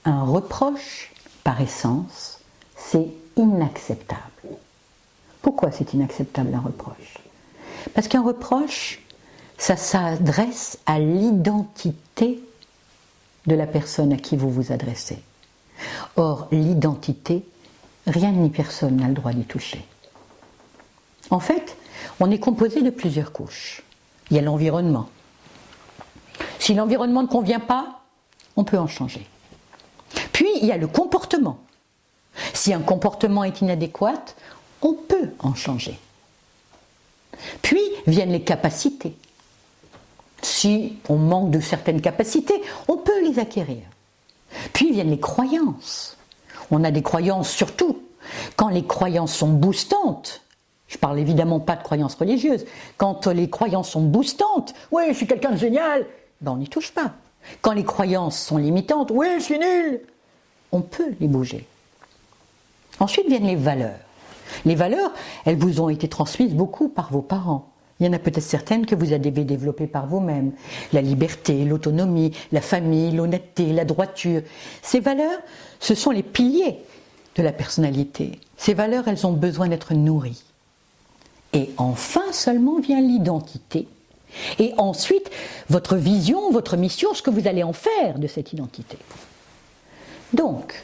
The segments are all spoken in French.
Un reproche, par essence, c'est inacceptable. Pourquoi c'est inacceptable un reproche? Parce qu'un reproche, ça s'adresse à l'identité de la personne à qui vous vous adressez. Or, l'identité, rien ni personne n'a le droit d'y toucher. En fait, on est composé de plusieurs couches. Il y a l'environnement. Si l'environnement ne convient pas, on peut en changer. Puis, il y a le comportement. Si un comportement est inadéquat, on peut en changer. Puis viennent les capacités. Si on manque de certaines capacités, on peut les acquérir. Puis viennent les croyances. On a des croyances surtout. Quand les croyances sont boostantes, je parle évidemment pas de croyances religieuses, quand les croyances sont boostantes, oui, je suis quelqu'un de génial, ben on n'y touche pas. Quand les croyances sont limitantes, oui, je suis nul, on peut les bouger. Ensuite viennent les valeurs. Les valeurs, elles vous ont été transmises beaucoup par vos parents. Il y en a peut-être certaines que vous avez développées par vous-même. La liberté, l'autonomie, la famille, l'honnêteté, la droiture. Ces valeurs, ce sont les piliers de la personnalité. Ces valeurs, elles ont besoin d'être nourries. Et enfin seulement vient l'identité. Et ensuite, votre vision, votre mission, ce que vous allez en faire de cette identité. Donc,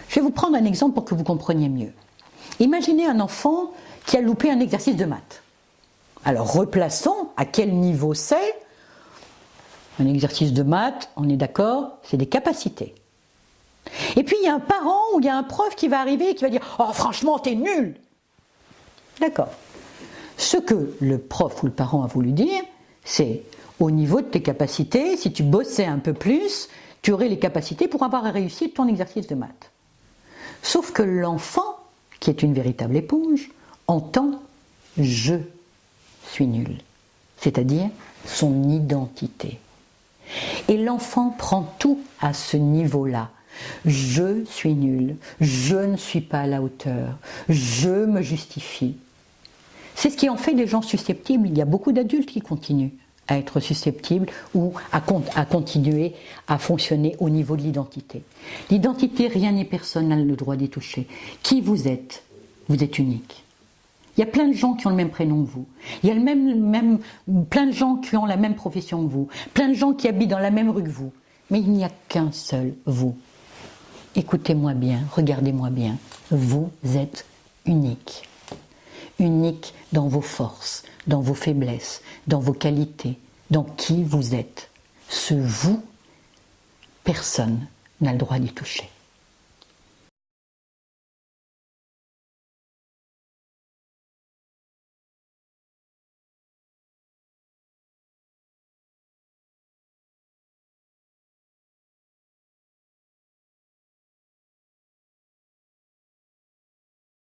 je vais vous prendre un exemple pour que vous compreniez mieux. Imaginez un enfant qui a loupé un exercice de maths. Alors replaçons à quel niveau c'est. Un exercice de maths, on est d'accord, c'est des capacités. Et puis il y a un parent ou il y a un prof qui va arriver et qui va dire « Oh franchement, t'es nul !» D'accord. Ce que le prof ou le parent a voulu dire, c'est au niveau de tes capacités, si tu bossais un peu plus, tu aurais les capacités pour avoir réussi ton exercice de maths. Sauf que l'enfant, qui est une véritable éponge, entend « je suis nul », c'est-à-dire son identité. Et l'enfant prend tout à ce niveau-là. Je suis nul, je ne suis pas à la hauteur, je me justifie. C'est ce qui en fait des gens susceptibles. Il y a beaucoup d'adultes qui continuent à être susceptibles ou à continuer à fonctionner au niveau de l'identité. L'identité, rien ni personne n'a le droit d'y toucher. Qui vous êtes unique. Il y a plein de gens qui ont le même prénom que vous. Il y a plein de gens qui ont la même profession que vous. Plein de gens qui habitent dans la même rue que vous. Mais il n'y a qu'un seul vous. Écoutez-moi bien, regardez-moi bien. Vous êtes unique. Unique dans vos forces, dans vos faiblesses, dans vos qualités, dans qui vous êtes. Ce vous, personne n'a le droit d'y toucher.